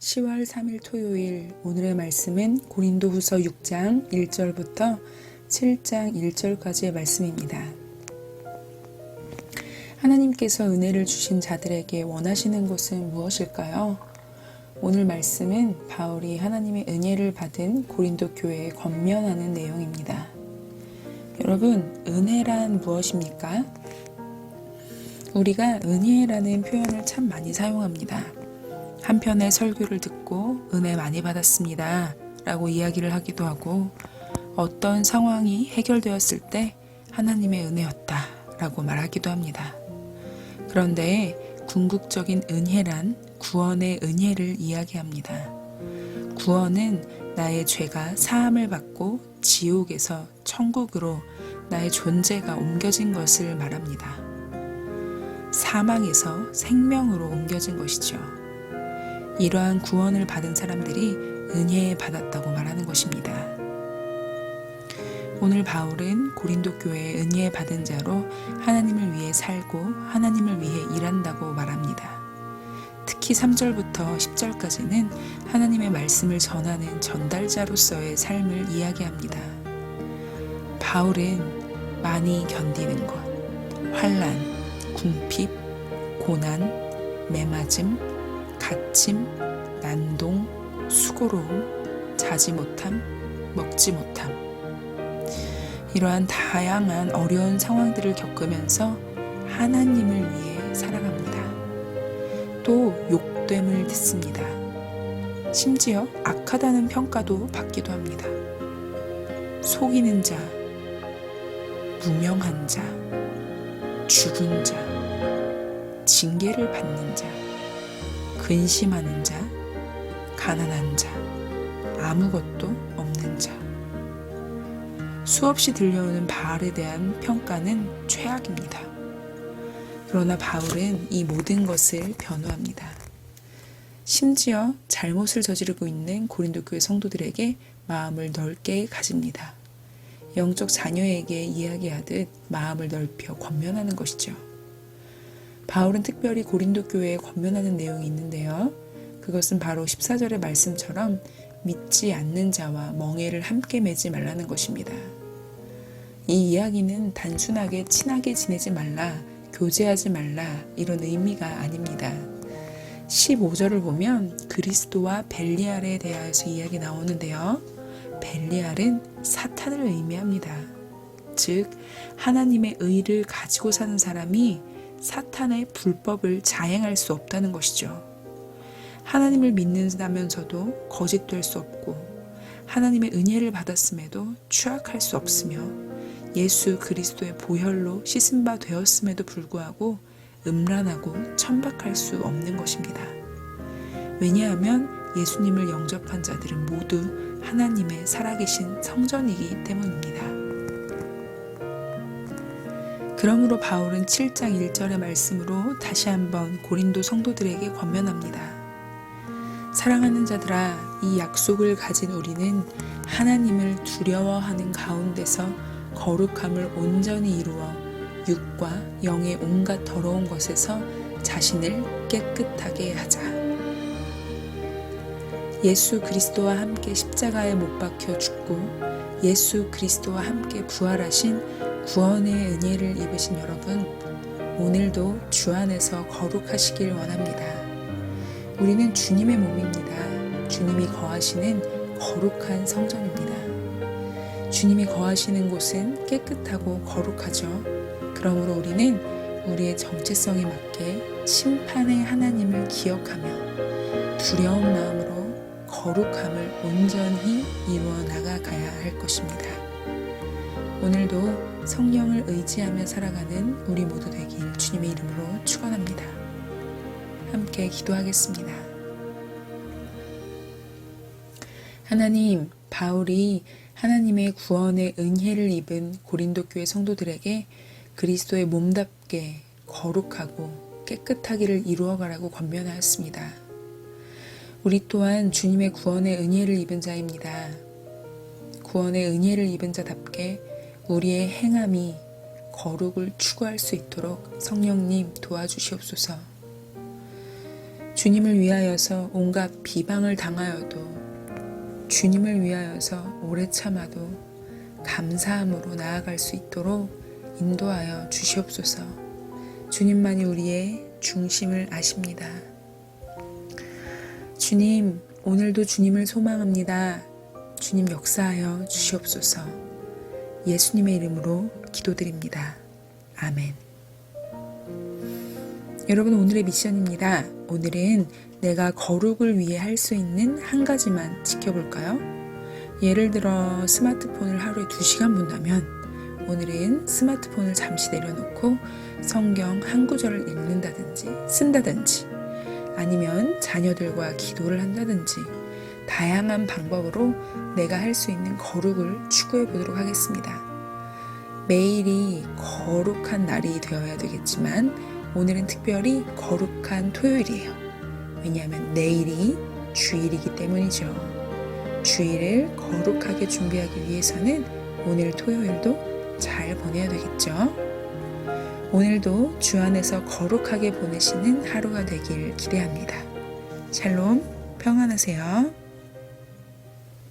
10월 3일 토요일, 오늘의 말씀은 고린도후서 6장 1절부터 7장 1절까지의 말씀입니다. 하나님께서 은혜를 주신 자들에게 원하시는 것은 무엇일까요? 오늘 말씀은 바울이 하나님의 은혜를 받은 고린도 교회에 권면하는 내용입니다. 여러분, 은혜란 무엇입니까? 우리가 은혜라는 표현을 참 많이 사용합니다. 한편의 설교를 듣고 은혜 많이 받았습니다 라고 이야기를 하기도 하고, 어떤 상황이 해결되었을 때 하나님의 은혜였다 라고 말하기도 합니다. 그런데 궁극적인 은혜란 구원의 은혜를 이야기합니다. 구원은 나의 죄가 사함을 받고 지옥에서 천국으로 나의 존재가 옮겨진 것을 말합니다. 사망에서 생명으로 옮겨진 것이죠. 이러한 구원을 받은 사람들이 은혜 받았다고 말하는 것입니다. 오늘 바울은 고린도 교회에 은혜 받은 자로 하나님을 위해 살고 하나님을 위해 일한다고 말합니다. 특히 3절부터 10절까지는 하나님의 말씀을 전하는 전달자로서의 삶을 이야기합니다. 바울은 많이 견디는 것, 환난, 궁핍, 고난, 매맞음, 갇힘, 난동, 수고로움, 자지 못함, 먹지 못함, 이러한 다양한 어려운 상황들을 겪으면서 하나님을 위해 살아갑니다. 또 욕됨을 듣습니다. 심지어 악하다는 평가도 받기도 합니다. 속이는 자, 무명한 자, 죽은 자, 징계를 받는 자, 근심하는 자, 가난한 자, 아무것도 없는 자. 수없이 들려오는 바울에 대한 평가는 최악입니다. 그러나 바울은 이 모든 것을 변호합니다. 심지어 잘못을 저지르고 있는 고린도 교회 성도들에게 마음을 넓게 가집니다. 영적 자녀에게 이야기하듯 마음을 넓혀 권면하는 것이죠. 바울은 특별히 고린도 교회에 권면하는 내용이 있는데요. 그것은 바로 14절의 말씀처럼 믿지 않는 자와 멍에를 함께 매지 말라는 것입니다. 이 이야기는 단순하게 친하게 지내지 말라, 교제하지 말라 이런 의미가 아닙니다. 15절을 보면 그리스도와 벨리알에 대하여서 이야기 나오는데요. 벨리알은 사탄을 의미합니다. 즉 하나님의 의를 가지고 사는 사람이 사탄의 불법을 자행할 수 없다는 것이죠. 하나님을 믿는다면서도 거짓될 수 없고, 하나님의 은혜를 받았음에도 추악할 수 없으며, 예수 그리스도의 보혈로 씻은 바 되었음에도 불구하고 음란하고 천박할 수 없는 것입니다. 왜냐하면 예수님을 영접한 자들은 모두 하나님의 살아계신 성전이기 때문입니다. 그러므로 바울은 7장 1절의 말씀으로 다시 한번 고린도 성도들에게 권면합니다. 사랑하는 자들아, 이 약속을 가진 우리는 하나님을 두려워하는 가운데서 거룩함을 온전히 이루어 육과 영의 온갖 더러운 것에서 자신을 깨끗하게 하자. 예수 그리스도와 함께 십자가에 못 박혀 죽고 예수 그리스도와 함께 부활하신 구원의 은혜를 입으신 여러분, 오늘도 주 안에서 거룩하시길 원합니다. 우리는 주님의 몸입니다. 주님이 거하시는 거룩한 성전입니다. 주님이 거하시는 곳은 깨끗하고 거룩하죠. 그러므로 우리는 우리의 정체성에 맞게 심판의 하나님을 기억하며 두려운 마음으로 거룩함을 온전히 이루어 나가가야 할 것입니다. 오늘도 성령을 의지하며 살아가는 우리 모두 되길 주님의 이름으로 축원합니다. 함께 기도하겠습니다. 하나님, 바울이 하나님의 구원의 은혜를 입은 고린도 교회 성도들에게 그리스도의 몸답게 거룩하고 깨끗하기를 이루어가라고 권면하였습니다. 우리 또한 주님의 구원의 은혜를 입은 자입니다. 구원의 은혜를 입은 자답게 우리의 행함이 거룩을 추구할 수 있도록 성령님 도와주시옵소서. 주님을 위하여서 온갖 비방을 당하여도 주님을 위하여서 오래 참아도 감사함으로 나아갈 수 있도록 인도하여 주시옵소서. 주님만이 우리의 중심을 아십니다. 주님, 오늘도 주님을 소망합니다. 주님 역사하여 주시옵소서. 예수님의 이름으로 기도드립니다. 아멘. 여러분, 오늘의 미션입니다. 오늘은 내가 거룩을 위해 할 수 있는 한 가지만 지켜볼까요? 예를 들어 스마트폰을 하루에 2시간 본다면 오늘은 스마트폰을 잠시 내려놓고 성경 한 구절을 읽는다든지 쓴다든지 아니면 자녀들과 기도를 한다든지 다양한 방법으로 내가 할 수 있는 거룩을 추구해 보도록 하겠습니다. 매일이 거룩한 날이 되어야 되겠지만 오늘은 특별히 거룩한 토요일이에요. 왜냐하면 내일이 주일이기 때문이죠. 주일을 거룩하게 준비하기 위해서는 오늘 토요일도 잘 보내야 되겠죠. 오늘도 주 안에서 거룩하게 보내시는 하루가 되길 기대합니다. 샬롬, 평안하세요.